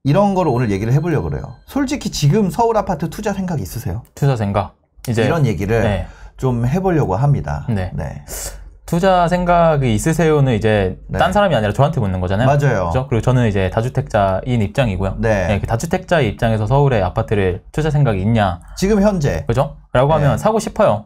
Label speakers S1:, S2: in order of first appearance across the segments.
S1: 이런 거를 오늘 얘기를 해보려고 그래요. 솔직히 지금 서울 아파트 투자 생각 있으세요?
S2: 투자 생각? 이제
S1: 이런 얘기를
S2: 네.
S1: 좀 해보려고 합니다.
S2: 네. 투자 생각이 있으세요는 이제 딴 사람이 아니라 저한테 묻는 거잖아요.
S1: 맞아요.
S2: 그렇죠? 그리고 저는 이제 다주택자인 입장이고요. 그 다주택자의 입장에서 서울에 아파트를 투자 생각이 있냐?
S1: 지금 현재.
S2: 그죠? 라고 하면 사고 싶어요.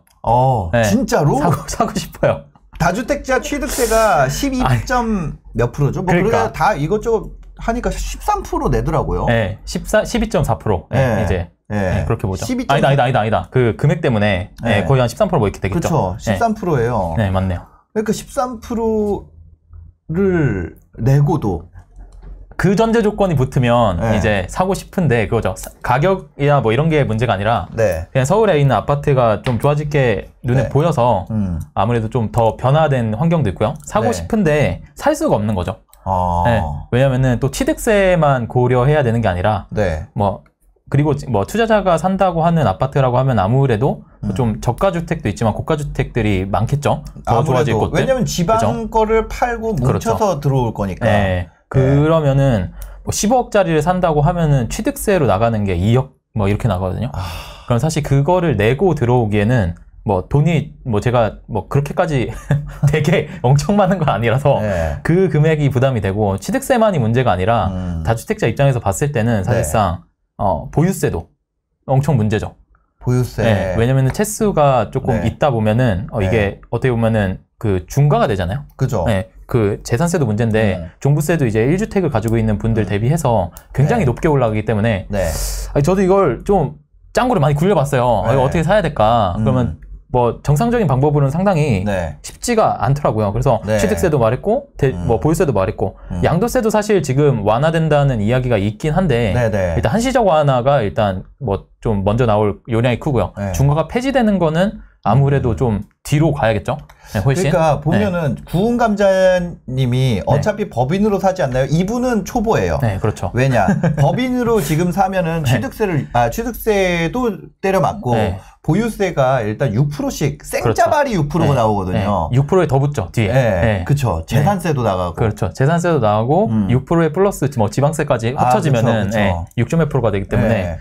S1: 진짜로?
S2: 사고 싶어요.
S1: 다주택자 취득세가 12점 몇 프로죠? 뭐 그러니까 다 이것저것 하니까 13% 내더라고요.
S2: 네, 12.4%. 네, 이제 그렇게 보죠. 아니다. 그 금액 때문에 거의 한 13% 뭐 이렇게 되겠죠.
S1: 그렇죠. 13%예요.
S2: 네, 맞네요.
S1: 그러니까 13%를 내고도
S2: 그 전제 조건이 붙으면 이제 사고 싶은데 그거죠. 가격이야 뭐 이런 게 문제가 아니라 그냥 서울에 있는 아파트가 좀 좋아질 게 눈에 보여서 아무래도 좀 더 변화된 환경도 있고요. 사고 싶은데 살 수가 없는 거죠. 왜냐면은 또 취득세만 고려해야 되는 게 아니라 그리고 뭐 투자자가 산다고 하는 아파트라고 하면 아무래도 좀 저가 주택도 있지만 고가 주택들이 많겠죠. 더 좋아질 곳들.
S1: 왜냐면 지방 거를 팔고 뭉쳐서 들어올 거니까.
S2: 그러면은 뭐 15억짜리를 산다고 하면은 취득세로 나가는 게 2억 뭐 이렇게 나가거든요. 그럼 사실 그거를 내고 들어오기에는 뭐 돈이 뭐 제가 뭐 그렇게까지 되게 엄청 많은 건 아니라서 그 금액이 부담이 되고 취득세만이 문제가 아니라 다주택자 입장에서 봤을 때는 사실상 보유세도 엄청 문제죠.
S1: 보유세.
S2: 왜냐면은 채수가 조금 있다 보면은 이게 어떻게 보면은 그 중과가 되잖아요.
S1: 그죠.
S2: 그 재산세도 문제인데 종부세도 이제 1주택을 가지고 있는 분들 대비해서 굉장히 높게 올라가기 때문에 저도 이걸 좀 짱구를 많이 굴려봤어요. 이거 어떻게 사야 될까? 그러면 뭐 정상적인 방법으로는 상당히 쉽지가 않더라고요. 그래서 취득세도 말했고 뭐 보유세도 말했고 양도세도 사실 지금 완화된다는 이야기가 있긴 한데 일단 한시적 완화가 일단 뭐 좀 먼저 나올 요량이 크고요. 중과가 폐지되는 거는 아무래도 좀 뒤로 가야겠죠. 훨씬.
S1: 그러니까 보면은 구운감자님이 어차피 법인으로 사지 않나요? 이분은 초보예요.
S2: 네, 그렇죠.
S1: 왜냐? 법인으로 지금 사면은 취득세도 때려 맞고 보유세가 일단 6%씩 생짜발이 6%가 나오거든요.
S2: 6%에 더 붙죠, 뒤에.
S1: 그렇죠. 재산세도 나가고.
S2: 그렇죠. 재산세도 나가고 6%에 플러스 뭐 지방세까지 합쳐지면은 6몇 %가 되기 때문에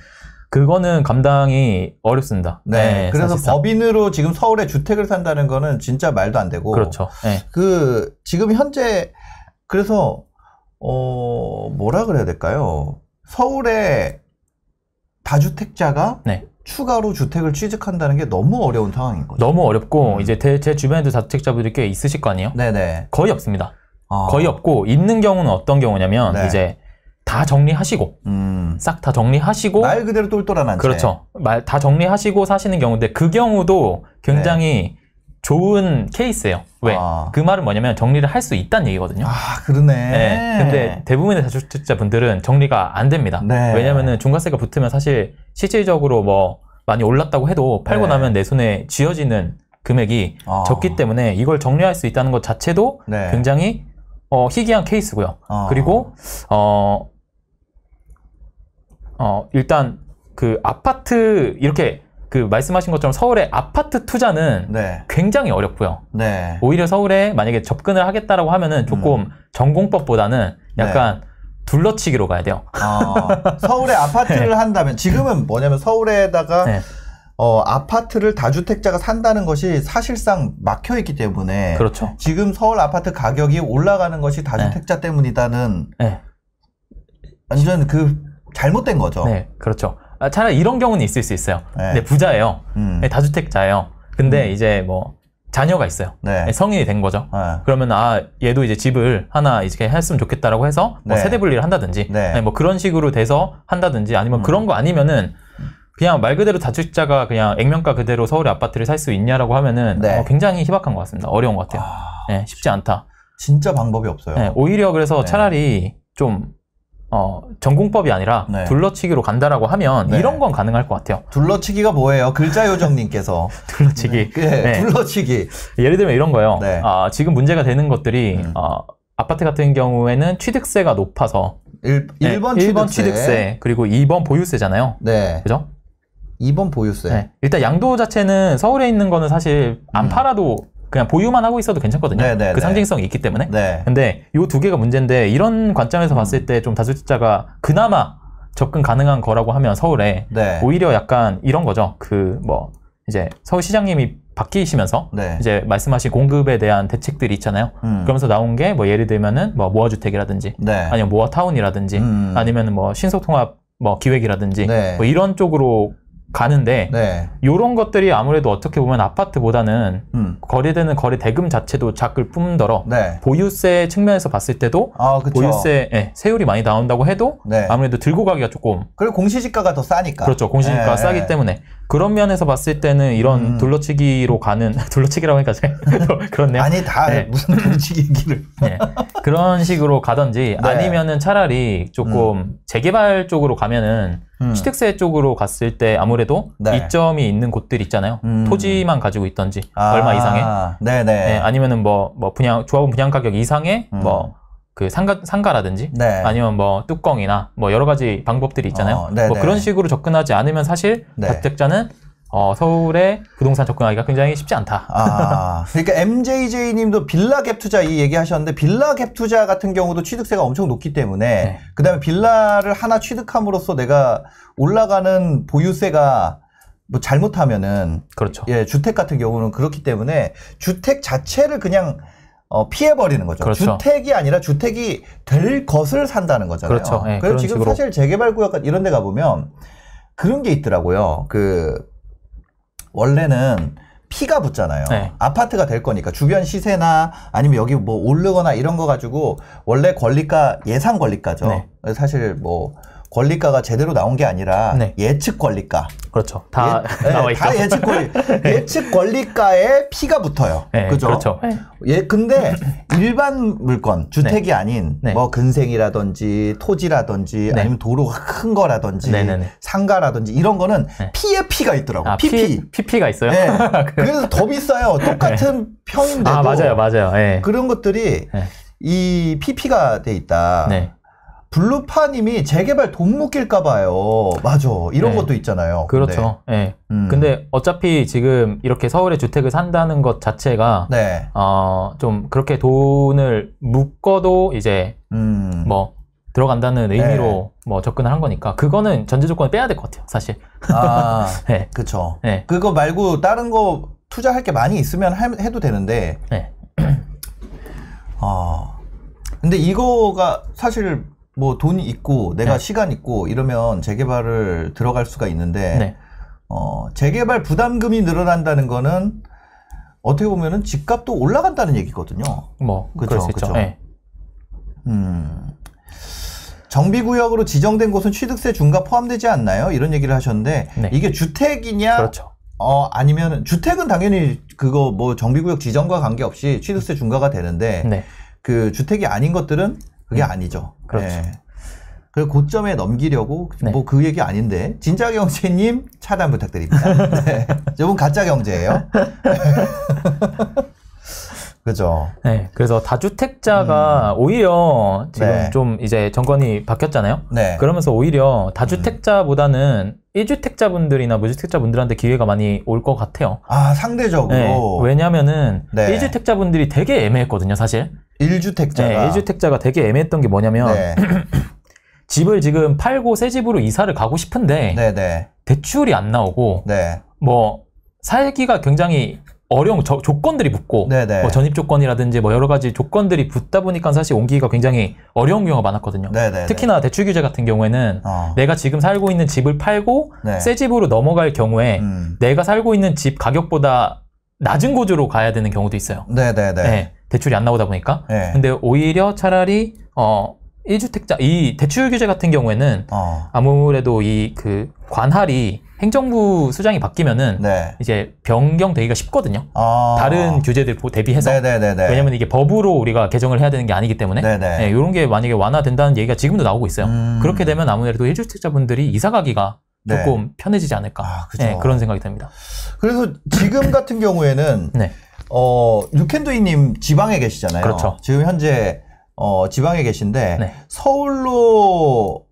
S2: 그거는 감당이 어렵습니다.
S1: 그래서
S2: 사실상.
S1: 법인으로 지금 서울에 주택을 산다는 거는 진짜 말도 안 되고.
S2: 그렇죠.
S1: 지금 현재, 그래서, 뭐라 그래야 될까요? 서울에 다주택자가 추가로 주택을 취득한다는 게 너무 어려운 상황인 거죠.
S2: 너무 어렵고, 이제 제 주변에도 다주택자분들이 꽤 있으실 거 아니에요? 거의 없습니다. 거의 없고, 있는 경우는 어떤 경우냐면, 이제, 다 정리하시고 싹 다 정리하시고
S1: 말 그대로 똘똘한 한 채.
S2: 그렇죠. 다 정리하시고 사시는 경우인데 그 경우도 굉장히 좋은 케이스예요. 왜? 그 말은 뭐냐면 정리를 할 수 있다는 얘기거든요.
S1: 그러네.
S2: 근데 대부분의 다주택자분들은 정리가 안 됩니다. 왜냐면은 중과세가 붙으면 사실 실질적으로 뭐 많이 올랐다고 해도 팔고 나면 내 손에 쥐어지는 금액이 적기 때문에 이걸 정리할 수 있다는 것 자체도 굉장히 희귀한 케이스고요. 그리고 일단 그 아파트 이렇게 그 말씀하신 것처럼 서울의 아파트 투자는 굉장히 어렵고요. 오히려 서울에 만약에 접근을 하겠다라고 하면은 조금 전공법보다는 약간 둘러치기로 가야 돼요.
S1: 서울에 아파트를 한다면 지금은 뭐냐면 서울에다가 아파트를 다주택자가 산다는 것이 사실상 막혀있기 때문에 지금 서울 아파트 가격이 올라가는 것이 다주택자 때문이다는 완전 잘못된 거죠.
S2: 그렇죠. 차라리 이런 경우는 있을 수 있어요. 근데 부자예요. 다주택자예요. 근데 이제 뭐 자녀가 있어요. 성인이 된 거죠. 그러면 얘도 이제 집을 하나 이렇게 했으면 좋겠다라고 해서 뭐 세대 분리를 한다든지 뭐 그런 식으로 돼서 한다든지 아니면 그런 거 아니면은 그냥 말 그대로 다주택자가 그냥 액면가 그대로 서울의 아파트를 살 수 있냐라고 하면은 굉장히 희박한 것 같습니다. 어려운 것 같아요. 쉽지 않다.
S1: 진짜 방법이 없어요.
S2: 오히려 그래서 차라리 좀 전공법이 아니라 둘러치기로 간다라고 하면 이런 건 가능할 것 같아요.
S1: 둘러치기가 뭐예요? 글자요정님께서
S2: 둘러치기.
S1: 둘러치기.
S2: 예를 들면 이런 거예요. 지금 문제가 되는 것들이 아파트 같은 경우에는 취득세가 높아서
S1: 1번
S2: 취득세 그리고 2번 보유세잖아요. 그죠?
S1: 2번 보유세.
S2: 일단 양도 자체는 서울에 있는 거는 사실 안 팔아도 그냥 보유만 하고 있어도 괜찮거든요.
S1: 네네네.
S2: 그 상징성이 있기 때문에.
S1: 네.
S2: 근데 요 두 개가 문제인데 이런 관점에서 봤을 때 좀 다주택자가 그나마 접근 가능한 거라고 하면 서울에
S1: 네.
S2: 오히려 약간 이런 거죠. 그 뭐 이제 서울시장님이 바뀌시면서
S1: 네.
S2: 이제 말씀하신 공급에 대한 대책들이 있잖아요. 그러면서 나온 게 뭐 예를 들면은 뭐 모아주택이라든지
S1: 네.
S2: 아니면 모아타운이라든지 아니면은 뭐 신속통합 뭐 기획이라든지
S1: 네.
S2: 뭐 이런 쪽으로 가는데
S1: 네.
S2: 이런 것들이 아무래도 어떻게 보면 아파트보다는 거래되는 거래 대금 자체도 작을 뿐더러
S1: 네.
S2: 보유세 측면에서 봤을 때도 보유세 예, 세율이 많이 나온다고 해도
S1: 네.
S2: 아무래도 들고 가기가 조금
S1: 그리고 공시지가가 더 싸니까.
S2: 그렇죠. 공시지가가 싸기 때문에 그런 면에서 봤을 때는 이런 둘러치기로 가는 둘러치기라고 하니까 그렇네요.
S1: 아니 다
S2: 네.
S1: 무슨 둘러치기 얘기를.
S2: 네. 그런 식으로 가든지
S1: 네.
S2: 아니면은 차라리 조금 재개발 쪽으로 가면은 취득세 쪽으로 갔을 때 아무래도
S1: 네.
S2: 이점이 있는 곳들 있잖아요. 토지만 가지고 있던지 얼마 이상의
S1: 네네.
S2: 네, 아니면은 뭐 분양 조합원 분양 가격 이상의 뭐 그 상가라든지
S1: 네.
S2: 아니면 뭐 뚜껑이나 뭐 여러 가지 방법들이 있잖아요. 뭐 그런 식으로 접근하지 않으면 사실
S1: 네.
S2: 다주택자는 서울에 부동산 접근하기가 굉장히 쉽지 않다.
S1: 그러니까 MJJ님도 빌라 갭 투자 이 얘기하셨는데 빌라 갭 투자 같은 경우도 취득세가 엄청 높기 때문에
S2: 네.
S1: 그다음에 빌라를 하나 취득함으로써 내가 올라가는 보유세가 뭐 잘못하면은
S2: 그렇죠.
S1: 예, 주택 같은 경우는 그렇기 때문에 주택 자체를 그냥 피해버리는 거죠.
S2: 그렇죠.
S1: 주택이 아니라 주택이 될 것을 산다는 거잖아요.
S2: 그렇죠. 네,
S1: 그래서 지금
S2: 식으로.
S1: 사실 재개발구역 이런 데 가보면 그런 게 있더라고요. 원래는 피가 붙잖아요.
S2: 네.
S1: 아파트가 될 거니까 주변 시세나 아니면 여기 뭐 오르거나 이런 거 가지고 원래 권리가 예상 권리가죠.
S2: 네.
S1: 사실 뭐 권리가가 제대로 나온 게 아니라
S2: 네.
S1: 예측 권리가.
S2: 그렇죠. 다 나와 있죠.
S1: 다 예측 권리. 예측 권리가에 피가 붙어요.
S2: 네,
S1: 그죠?
S2: 그렇죠.
S1: 예, 근데 일반 물건, 주택이 아닌
S2: 네.
S1: 뭐 근생이라든지 토지라든지
S2: 네.
S1: 아니면 도로가 큰 거라든지
S2: 네네네.
S1: 상가라든지 이런 거는
S2: 네.
S1: 피에 피가 있더라고. PP.
S2: PP가 있어요?
S1: 네. 그래서 더 비싸요. 똑같은 평인데도.
S2: 맞아요. 네.
S1: 그런 것들이
S2: 네.
S1: 이 PP가 돼 있다.
S2: 네.
S1: 블루파님이 재개발 돈 묶일까 봐요. 맞아. 이런
S2: 네.
S1: 것도 있잖아요.
S2: 그렇죠. 예. 네. 근데 어차피 지금 이렇게 서울에 주택을 산다는 것 자체가
S1: 네.
S2: 좀 그렇게 돈을 묶어도 이제 뭐 들어간다는 의미로 뭐 접근을 한 거니까 그거는 전제 조건을 빼야 될 것 같아요. 사실.
S1: 네. 그렇죠.
S2: 네.
S1: 그거 말고 다른 거 투자할 게 많이 있으면 해도 되는데.
S2: 네.
S1: 근데 이거가 사실 뭐 돈이 있고 내가
S2: 네.
S1: 시간 있고 이러면 재개발을 들어갈 수가 있는데
S2: 네.
S1: 재개발 부담금이 늘어난다는 거는 어떻게 보면은 집값도 올라간다는 얘기거든요.
S2: 뭐 그럴 수 있죠. 네.
S1: 정비구역으로 지정된 곳은 취득세 중과 포함되지 않나요? 이런 얘기를 하셨는데
S2: 네.
S1: 이게 주택이냐?
S2: 그렇죠.
S1: 아니면 주택은 당연히 그거 뭐 정비구역 지정과 관계없이 취득세 중과가 되는데
S2: 네.
S1: 그 주택이 아닌 것들은 그게 아니죠.
S2: 그렇죠.
S1: 네. 그리고 고점에 넘기려고
S2: 네.
S1: 뭐 그 얘기 아닌데 진짜 경제님 차단 부탁드립니다. 네. 저분 가짜 경제예요. 그죠.
S2: 네. 그래서 다주택자가 오히려 지금
S1: 네.
S2: 좀 이제 정권이 바뀌었잖아요.
S1: 네.
S2: 그러면서 오히려 다주택자보다는 1주택자분들이나 무주택자분들한테 기회가 많이 올 것 같아요.
S1: 상대적으로.
S2: 네. 왜냐면은
S1: 네.
S2: 1주택자분들이 되게 애매했거든요, 사실.
S1: 1주택자가.
S2: 네, 1주택자가 되게 애매했던 게 뭐냐면
S1: 네.
S2: 집을 지금 팔고 새 집으로 이사를 가고 싶은데
S1: 네네.
S2: 대출이 안 나오고
S1: 네.
S2: 뭐 살기가 굉장히 어려운 조건들이 붙고
S1: 네네.
S2: 뭐 전입 조건이라든지 뭐 여러 가지 조건들이 붙다 보니까 사실 옮기기가 굉장히 어려운 경우가 많았거든요.
S1: 네네.
S2: 특히나 대출 규제 같은 경우에는 내가 지금 살고 있는 집을 팔고
S1: 네.
S2: 새 집으로 넘어갈 경우에 내가 살고 있는 집 가격보다 낮은 곳으로 가야 되는 경우도 있어요.
S1: 네네네.
S2: 네, 대출이 안 나오다 보니까.
S1: 네.
S2: 근데 오히려 차라리 1주택자 이 대출 규제 같은 경우에는 아무래도 이 그 관할이 행정부 수장이 바뀌면은
S1: 네.
S2: 이제 변경되기가 쉽거든요. 다른 규제들 대비해서.
S1: 네네네네.
S2: 왜냐면 이게 법으로 우리가 개정을 해야 되는 게 아니기 때문에.
S1: 네네.
S2: 네, 이런 게 만약에 완화된다는 얘기가 지금도 나오고 있어요. 그렇게 되면 아무래도 1주택자분들이 이사 가기가
S1: 네.
S2: 조금 편해지지 않을까.
S1: 그죠.
S2: 네, 그런 생각이 듭니다.
S1: 그래서 지금 같은 경우에는
S2: 네.
S1: 유캔도이님 지방에 계시잖아요.
S2: 그렇죠.
S1: 지금 현재 지방에 계신데
S2: 네.
S1: 서울로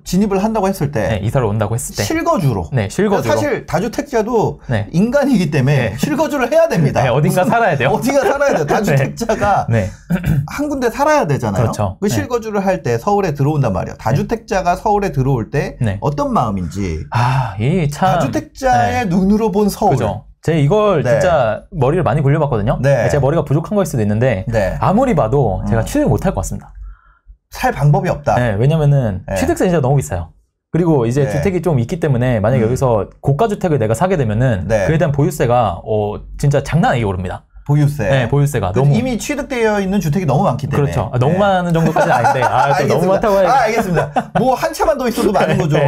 S1: 진입을 한다고 했을 때
S2: 네, 이사를 온다고 했을 때
S1: 실거주로.
S2: 네, 실거주로.
S1: 그러니까 사실 다주택자도
S2: 네.
S1: 인간이기 때문에 네. 실거주를 해야 됩니다.
S2: 네, 어딘가 살아야 돼요.
S1: 어딘가 살아야 돼요. 다주택자가
S2: 네.
S1: 한 군데 살아야 되잖아요.
S2: 그렇죠.
S1: 그 실거주를 할 때 서울에 들어온단 말이에요. 다주택자가 서울에 들어올 때
S2: 네.
S1: 어떤 마음인지.
S2: 이 참
S1: 다주택자의 눈으로 본 서울.
S2: 그죠. 제가 이걸 진짜 머리를 많이 굴려봤거든요. 제가 머리가 부족한 걸 수도 있는데 아무리 봐도 제가 취득 못할 것 같습니다.
S1: 살 방법이 없다.
S2: 네, 왜냐면은 취득세 진짜 너무 비싸요. 그리고 이제 주택이 좀 있기 때문에 만약에 여기서 고가 주택을 내가 사게 되면은 그에 대한 보유세가 진짜 장난 아니게 오릅니다.
S1: 보유세.
S2: 네, 보유세가 너무
S1: 이미 취득되어 있는 주택이 너무 많기 때문에.
S2: 그렇죠. 너무 많은 정도까지는 아닌데 또 너무 많다고 해야
S1: 알겠습니다. 뭐 한 채만 더 있어도 많은 거죠.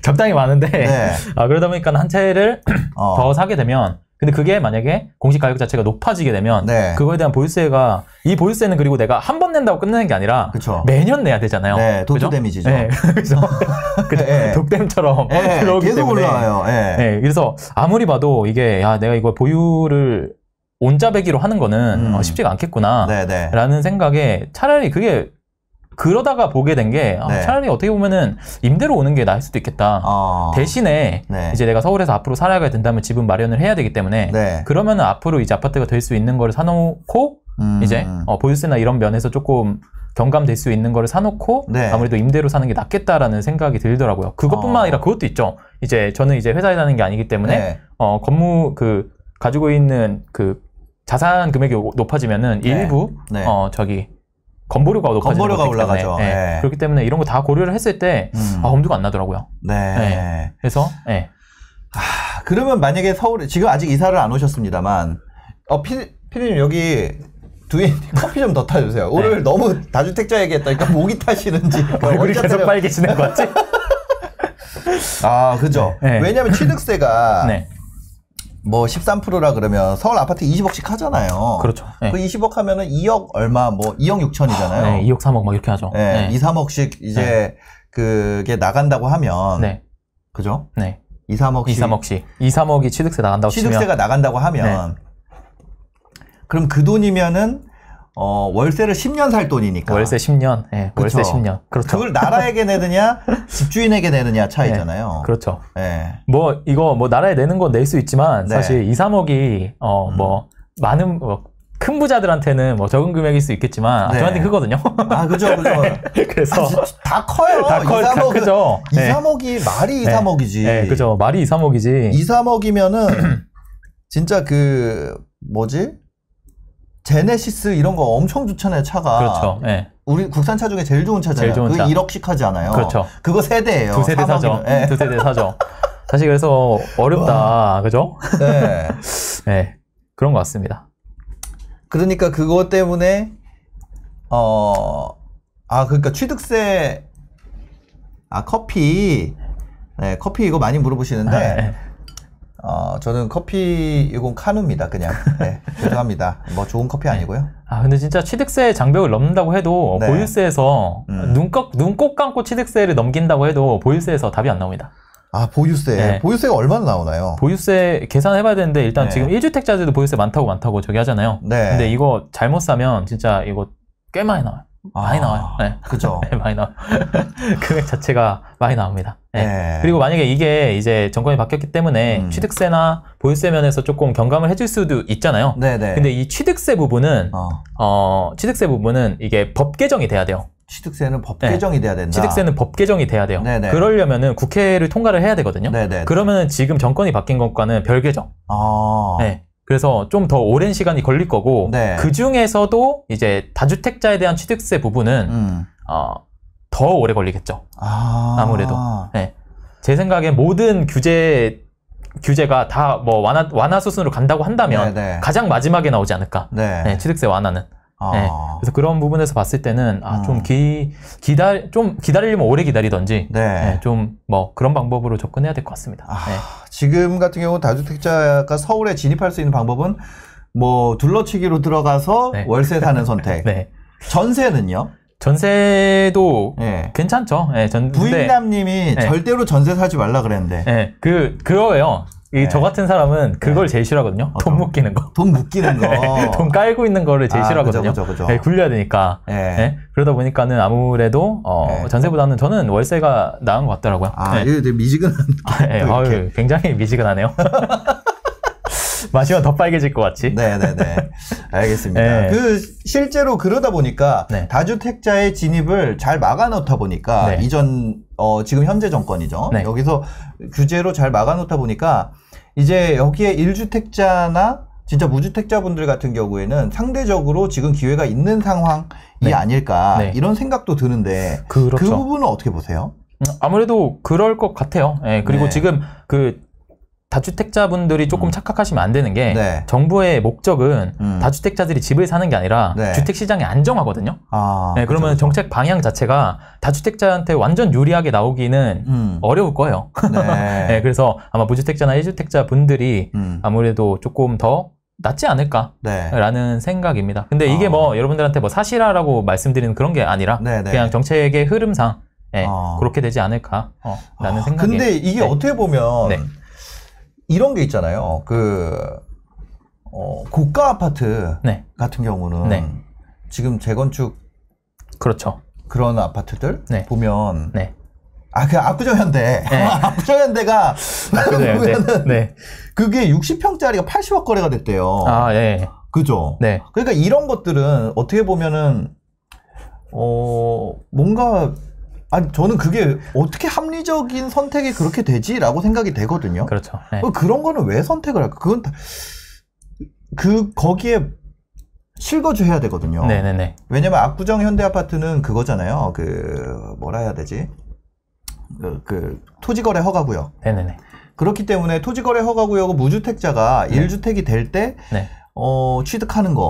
S2: 적당히 많은데 그러다 보니까 한 채를 더 사게 되면 근데 그게 만약에 공시 가격 자체가 높아지게 되면 그거에 대한 보유세가 이 보유세는 그리고 내가 한 번 낸다고 끝내는 게 아니라 매년 내야 되잖아요.
S1: 네, 도트 데미지죠.
S2: 네, 그래서 독댐처럼 들어오기
S1: 계속
S2: 때문에
S1: 올라와요.
S2: 그래서 아무리 봐도 이게 내가 이걸 보유를 온자배기로 하는 거는 쉽지가 않겠구나 라는 생각에 차라리 그게 그러다가 보게 된 게 차라리 어떻게 보면은 임대로 오는 게 나을 수도 있겠다. 대신에 이제 내가 서울에서 앞으로 살아가야 된다면 집은 마련을 해야 되기 때문에 그러면은 앞으로 이제 아파트가 될 수 있는 거를 사놓고 이제 보유세나 이런 면에서 조금 경감될 수 있는 거를 사놓고 아무래도 임대로 사는 게 낫겠다라는 생각이 들더라고요. 그것뿐만 아니라 그것도 있죠. 이제 저는 이제 회사에 사는 게 아니기 때문에 건물 가지고 있는 자산 금액이 높아지면은 일부 건보료가
S1: 올라가죠.
S2: 그렇기 때문에 이런 거 다 고려를 했을 때 엄두가 안 나더라고요. 그래서
S1: 그러면 만약에 서울에 지금 아직 이사를 안 오셨습니다만 피디님 여기 두인 커피 좀 더 타주세요. 오늘 너무 다주택자 얘기했다니까 목이 타시는지
S2: 얼굴이 계속 빨개지는 거 같지?
S1: 그죠. 왜냐하면 취득세가 뭐 13%라 그러면 서울 아파트 20억씩 하잖아요.
S2: 그렇죠.
S1: 그 20억 하면은 2억 얼마, 뭐 2억 6천이잖아요.
S2: 2억 3억 막 이렇게 하죠.
S1: 2, 3억씩 이제 그게 나간다고 하면. 그죠? 2, 3억씩.
S2: 2, 3억이 취득세 나간다고
S1: 취득세가
S2: 치면.
S1: 나간다고 하면. 그럼 그 돈이면은 월세를 10년 살 돈이니까.
S2: 월세 10년. 월세 10년. 그렇죠.
S1: 그걸 나라에게 내느냐, 집주인에게 내느냐 차이잖아요.
S2: 그렇죠. 뭐, 이거 뭐 나라에 내는 건 낼 수 있지만, 사실 2, 3억이, 뭐, 많은, 큰 부자들한테는 뭐 적은 금액일 수 있겠지만, 저한테 크거든요.
S1: 그죠.
S2: 그래서.
S1: 다 커요.
S2: 다 2, 3억.
S1: 그죠. 2, 3억이 말이 2, 3억이지.
S2: 그죠. 말이 2, 3억이지.
S1: 2, 3억이면은, 진짜 뭐지? 제네시스 이런 거 엄청 좋잖아요, 차가.
S2: 그렇죠.
S1: 우리 국산차 중에 제일 좋은 차잖아요.
S2: 제일 좋은 차.
S1: 1억씩 하잖아요.
S2: 그렇죠.
S1: 그거 세대예요.
S2: 두 세대 사죠. 두 세대 사죠. 사실 그래서 어렵다. 그죠? 그런 것 같습니다.
S1: 그러니까 그것 때문에 그러니까 취득세 커피 이거 많이 물어보시는데 저는 커피 이건 카누입니다. 그냥 죄송합니다. 뭐 좋은 커피 아니고요.
S2: 근데 진짜 취득세 장벽을 넘는다고 해도 보유세에서 눈꼭 감고 취득세를 넘긴다고 해도 보유세에서 답이 안 나옵니다.
S1: 보유세. 보유세가 얼마나 나오나요?
S2: 보유세 계산해봐야 되는데 일단 지금 1주택자들도 보유세 많다고 저기 하잖아요. 근데 이거 잘못 사면 진짜 이거 꽤 많이 나와요. 많이 나와요.
S1: 그죠.
S2: 많이 나와요. 금액 자체가 많이 나옵니다. 그리고 만약에 이게 이제 정권이 바뀌었기 때문에 취득세나 보유세 면에서 조금 경감을 해줄 수도 있잖아요. 근데 이 취득세 부분은 이게 법 개정이 돼야 돼요.
S1: 취득세는 법 개정이 돼야 된다.
S2: 취득세는 법 개정이 돼야 돼요. 그러려면은 국회를 통과를 해야 되거든요. 그러면은 지금 정권이 바뀐 것과는 별개죠. 그래서 좀 더 오랜 시간이 걸릴 거고 그 중에서도 이제 다주택자에 대한 취득세 부분은 더 오래 걸리겠죠. 아무래도. 제 생각엔 모든 규제가 다 뭐 완화 수순으로 간다고 한다면 가장 마지막에 나오지 않을까. 취득세 완화는. 그래서 그런 부분에서 봤을 때는 좀 기다리려면 오래 기다리던지 좀 뭐 그런 방법으로 접근해야 될 것 같습니다.
S1: 지금 같은 경우 다주택자가 서울에 진입할 수 있는 방법은 뭐 둘러치기로 들어가서 월세 사는 선택. 전세는요?
S2: 전세도 괜찮죠.
S1: 부인남님이 절대로 전세 사지 말라 그랬는데.
S2: 그거예요. 저 같은 사람은 그걸 제일 싫어하거든요. 돈 묶이는 거.
S1: 돈 묶이는 거.
S2: 돈 깔고 있는 거를 제일 싫어하거든요.
S1: 그죠.
S2: 네, 굴려야 되니까. 네. 그러다 보니까는 아무래도 전세보다는 저는 월세가 나은 것 같더라고요.
S1: 이거 되게 미지근한.
S2: 아유, 굉장히 미지근하네요. 마시면 더 빨개질 것 같이.
S1: 네네네. 알겠습니다. 실제로 그러다 보니까 다주택자의 진입을 잘 막아놓다 보니까 지금 현재 정권이죠. 여기서 규제로 잘 막아놓다 보니까 이제 여기에 1주택자나 진짜 무주택자분들 같은 경우에는 상대적으로 지금 기회가 있는 상황이 아닐까 이런 생각도 드는데 그렇죠. 그 부분은 어떻게 보세요?
S2: 아무래도 그럴 것 같아요. 그리고 지금 다주택자분들이 조금 착각하시면 안 되는 게 정부의 목적은 다주택자들이 집을 사는 게 아니라 주택시장의 안정화거든요. 그러면 그쵸. 정책 방향 자체가 다주택자한테 완전 유리하게 나오기는 어려울 거예요. 그래서 아마 무주택자나 1주택자 분들이 아무래도 조금 더 낫지 않을까라는 생각입니다. 근데 이게 여러분들한테 사실화라고 말씀드리는 그런 게 아니라 그냥 정책의 흐름상 그렇게 되지 않을까라는 생각이.
S1: 근데 이게 어떻게 보면 이런 게 있잖아요. 고가 아파트 같은 경우는 지금 재건축
S2: 그렇죠.
S1: 그런 아파트들 보면 그 압구정현대 압구정현대가 보면은 그게 60평짜리가 80억 거래가 됐대요. 그죠? 그러니까 이런 것들은 어떻게 보면은 뭔가 저는 그게 어떻게 합리적인 선택이 그렇게 되지라고 생각이 되거든요.
S2: 그렇죠.
S1: 그런 거는 왜 선택을 할까? 그건 거기에 실거주해야 되거든요. 왜냐면 압구정 현대아파트는 그거잖아요. 뭐라 해야 되지? 토지거래 허가구역. 그렇기 때문에 토지거래 허가구역은 무주택자가 1주택이 될 때 취득하는 거.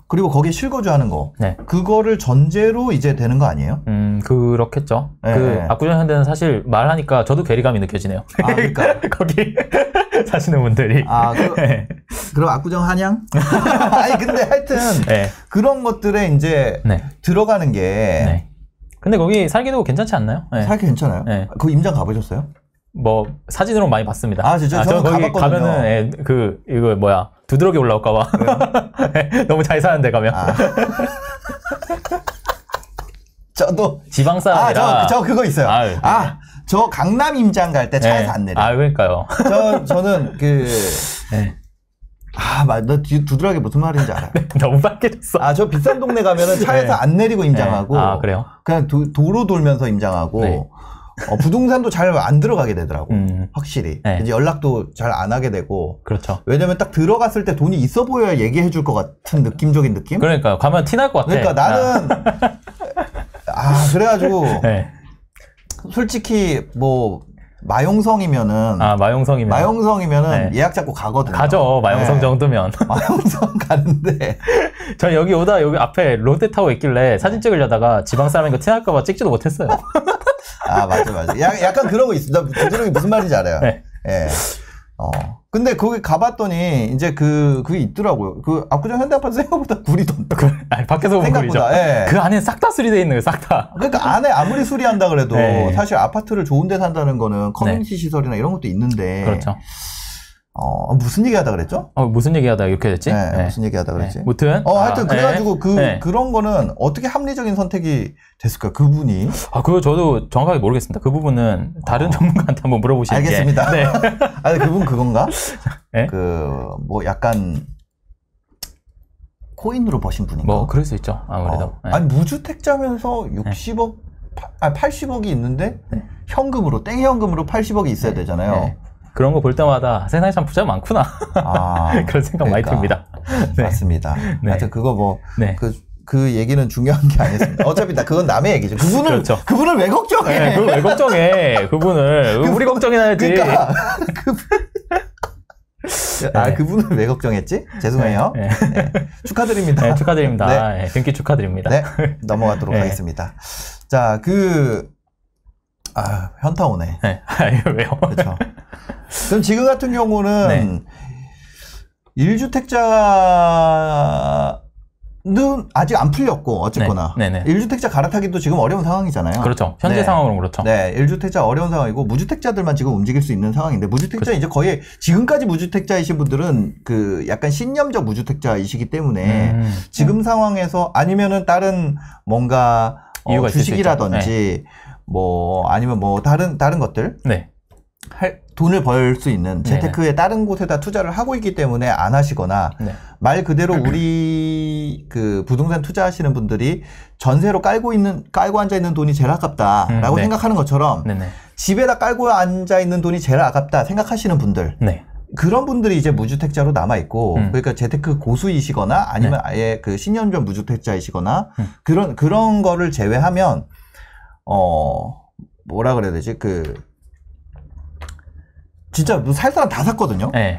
S1: 그리고 거기에 실거주하는 거. 그거를 전제로 이제 되는 거 아니에요?
S2: 그렇겠죠. 압구정 현대는 사실 말하니까 저도 괴리감이 느껴지네요.
S1: 그러니까.
S2: 거기 사시는 분들이.
S1: 그럼 압구정 한양? 근데 하여튼 그런 것들에 이제 들어가는 게.
S2: 근데 거기 살기도 괜찮지 않나요?
S1: 살기 괜찮아요? 그 임장 가보셨어요?
S2: 사진으로 많이 봤습니다.
S1: 진짜? 저는
S2: 거기
S1: 가봤거든요.
S2: 가면은 이거 두드러기 올라올까봐. 너무 잘 사는데 가면.
S1: 저도
S2: 지방 사람이라.
S1: 저 그거 있어요. 저 강남 임장 갈 때 차에서 안 내려.
S2: 그러니까요.
S1: 저는 너 두드러기 무슨 말인지 알아요.
S2: 너무 빨개졌어.
S1: 저 비싼 동네 가면은 차에서 안 내리고 임장하고.
S2: 그래요?
S1: 그냥 도로 돌면서 임장하고. 부동산도 잘 안 들어가게 되더라고. 확실히. 이제 연락도 잘 안 하게 되고.
S2: 그렇죠.
S1: 왜냐면 딱 들어갔을 때 돈이 있어 보여야 얘기해 줄 것 같은 느낌적인 느낌?
S2: 그러니까 가면 티 날 것 같아.
S1: 그러니까 나는 그래가지고 솔직히 마용성이면은 예약 잡고 가거든요.
S2: 가죠. 마용성 정도면.
S1: 마용성 가는데
S2: 저 여기 앞에 롯데타워 있길래 사진 찍으려다가 지방 사람인 거 티날까봐 찍지도 못했어요.
S1: 맞아. 약간 그런 거 있어. 나 두드러기 무슨 말인지 알아요. 근데 거기 가봤더니 이제 그게 있더라고요. 압구정 현대아파트 생각보다 구리던데.
S2: 밖에서 보면 구리죠. 그 안에 싹 다 수리돼 있는 거예요. 싹 다.
S1: 그러니까 안에 아무리 수리한다 그래도 사실 아파트를 좋은 데 산다는 거는 커뮤니티 시설이나 이런 것도 있는데.
S2: 그렇죠.
S1: 무슨 얘기 하다 그랬죠?
S2: 무슨 얘기 하다 이렇게 됐지?
S1: 무슨 얘기 하다 그랬지?
S2: 무튼.
S1: 하여튼 그래가지고 그런 거는 어떻게 합리적인 선택이 됐을까요? 그분이.
S2: 그거 저도 정확하게 모르겠습니다. 그 부분은 다른 전문가한테 한번 물어보시는
S1: 알겠습니다.
S2: 게.
S1: 그분 그건가? 약간 코인으로 버신 분인가?
S2: 그럴 수 있죠. 아무래도.
S1: 무주택자면서 60억, 80억이 있는데 현금으로, 땡현금으로 80억이 있어야 되잖아요.
S2: 그런 거 볼 때마다 세상에 참 부자 많구나. 그런 생각 많이 듭니다.
S1: 맞습니다. 하여튼 그거 그 얘기는 중요한 게 아니었습니다. 어차피 그건 남의 얘기죠. 그분을 왜 걱정해?
S2: 그걸 왜 걱정해? 그분을. 우리 걱정해야지.
S1: 그러니까. 그분을 왜 걱정했지? 죄송해요. 축하드립니다.
S2: 축하드립니다. 등기 축하드립니다.
S1: 넘어가도록 하겠습니다. 자, 현타 오네.
S2: 왜요?
S1: 그렇죠. 그럼 지금 같은 경우는 1주택자가 는 아직 안 풀렸고 어쨌거나
S2: 네, 네네.
S1: 1주택자 갈아타기도 지금 어려운 상황이잖아요.
S2: 그렇죠. 현재
S1: 네.
S2: 상황으로 그렇죠.
S1: 네, 1주택자 어려운 상황이고 무주택자들만 지금 움직일 수 있는 상황인데 무주택자
S2: 그렇죠.
S1: 이제 거의 지금까지 무주택자이신 분들은 그 약간 신념적 무주택자이시기 때문에 지금 상황에서 아니면은 다른 뭔가
S2: 이유가 있을 수
S1: 주식이라든지 뭐 아니면 뭐 다른 것들
S2: 네.
S1: 돈을 벌 수 있는 재테크의 다른 곳에다 투자를 하고 있기 때문에 안 하시거나
S2: 네.
S1: 말 그대로 우리 그 부동산 투자하시는 분들이 전세로 깔고 앉아 있는 돈이 제일 아깝다라고
S2: 네.
S1: 생각하는 것처럼
S2: 네네.
S1: 집에다 깔고 앉아 있는 돈이 제일 아깝다 생각하시는 분들
S2: 네.
S1: 그런 분들이 이제 무주택자로 남아 있고 그러니까 재테크 고수이시거나 아니면 아예 그 신념적 무주택자이시거나 그런 거를 제외하면 뭐라 그래야 되지 진짜 뭐 살 사람 다 샀거든요.
S2: 네.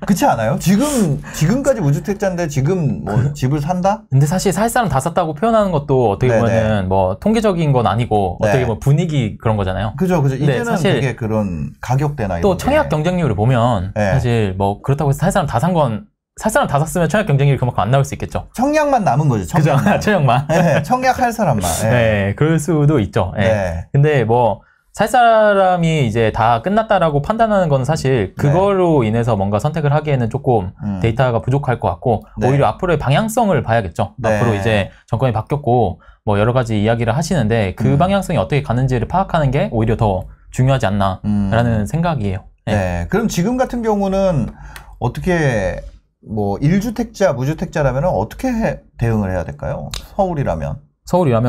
S1: 그렇지 않아요? 지금까지 무주택자인데 지금 뭐 집을 산다?
S2: 근데 사실 살 사람 다 샀다고 표현하는 것도 어떻게 보면은 뭐 통계적인 건 아니고
S1: 네.
S2: 어떻게 보면 분위기 그런 거잖아요.
S1: 그죠. 이제는
S2: 사실
S1: 되게 그런 가격대나
S2: 또
S1: 이런
S2: 청약 경쟁률을 보면
S1: 네.
S2: 사실 뭐 그렇다고 해서 살 사람 다 샀으면 청약 경쟁률이 그만큼 안 나올 수 있겠죠.
S1: 청약만 남은 거죠. 청약만.
S2: 그죠? 청약만.
S1: 네, 청약할 사람만. 네.
S2: 네, 그럴 수도 있죠. 네.
S1: 네.
S2: 근데 뭐 살 사람이 이제 다 끝났다라고 판단하는 건 사실 그거로 인해서 뭔가 선택을 하기에는 조금 데이터가 부족할 것 같고 오히려 앞으로의 방향성을 봐야겠죠.
S1: 네.
S2: 앞으로 이제 정권이 바뀌었고 뭐 여러 가지 이야기를 하시는데 그 방향성이 어떻게 가는지를 파악하는 게 오히려 더 중요하지 않나라는 생각이에요.
S1: 네. 네. 그럼 지금 같은 경우는 어떻게 뭐 1주택자, 무주택자라면 어떻게 대응을 해야 될까요? 서울이라면.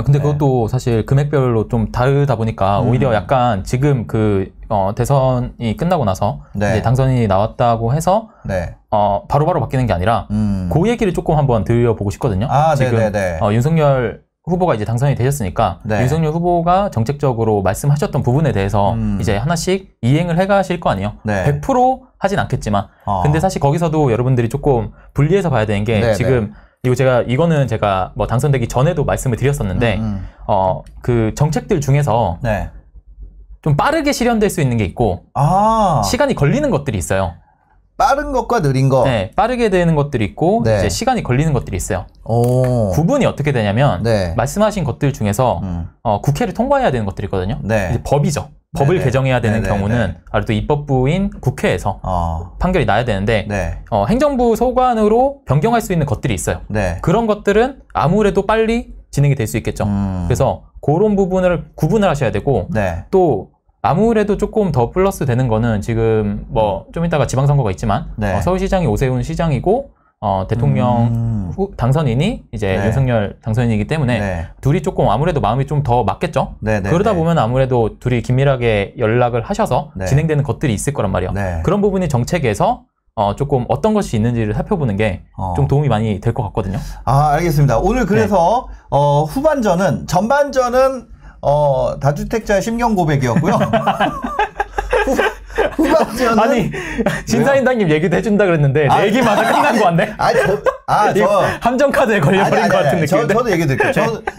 S1: 근데
S2: 그것도 사실 금액별로 좀 다르다 보니까 오히려 약간 지금 대선이 끝나고 나서 이제 당선인이 나왔다고 해서 바로바로 바뀌는 게 아니라 그 얘기를 조금 한번 들려보고 싶거든요. 지금 윤석열 후보가 이제 당선이 되셨으니까 윤석열 후보가 정책적으로 말씀하셨던 부분에 대해서 이제 하나씩 이행을 해가실 거 아니에요. 100% 하진 않겠지만 근데 사실 거기서도 여러분들이 조금 분리해서 봐야 되는 게 지금 이거는 제가 뭐 당선되기 전에도 말씀을 드렸었는데, 그 정책들 중에서 좀 빠르게 실현될 수 있는 게 있고, 시간이 걸리는 것들이 있어요.
S1: 빠른 것과 느린 거.
S2: 네, 빠르게 되는 것들이 있고, 이제 시간이 걸리는 것들이 있어요. 구분이 어떻게 되냐면, 말씀하신 것들 중에서, 국회를 통과해야 되는 것들이 있거든요. 이제 법이죠. 법을 개정해야 되는 경우는 아무래도 입법부인 국회에서 판결이 나야 되는데 행정부 소관으로 변경할 수 있는 것들이 있어요. 그런 것들은 아무래도 빨리 진행이 될 수 있겠죠. 그래서 그런 부분을 구분을 하셔야 되고 또 아무래도 조금 더 플러스 되는 거는 지금 뭐 좀 이따가 지방선거가 있지만 서울시장이 오세훈 시장이고 대통령 당선인이 이제 윤석열 당선인이기 때문에 둘이 조금 아무래도 마음이 좀 더 맞겠죠. 그러다 보면 아무래도 둘이 긴밀하게 연락을 하셔서 진행되는 것들이 있을 거란 말이에요. 그런 부분이 정책에서 조금 어떤 것이 있는지를 살펴보는 게 좀 도움이 많이 될 것 같거든요.
S1: 알겠습니다. 오늘 그래서 전반전은 다주택자의 심경 고백이었고요. 후반전은
S2: 아니 진사인당님 얘기도 해준다 그랬는데 내 얘기마다 끝난 거 같네. 함정카드에 걸려버린 것 같은 느낌인데.
S1: 저도 얘기 드릴게요.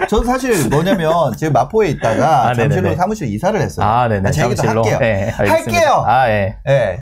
S1: 저는 사실 뭐냐면 지금 마포에 있다가 잠실로 사무실 이사를 했어요.
S2: 네네.
S1: 제 얘기도 할게요.
S2: 네,
S1: 할게요.
S2: 예.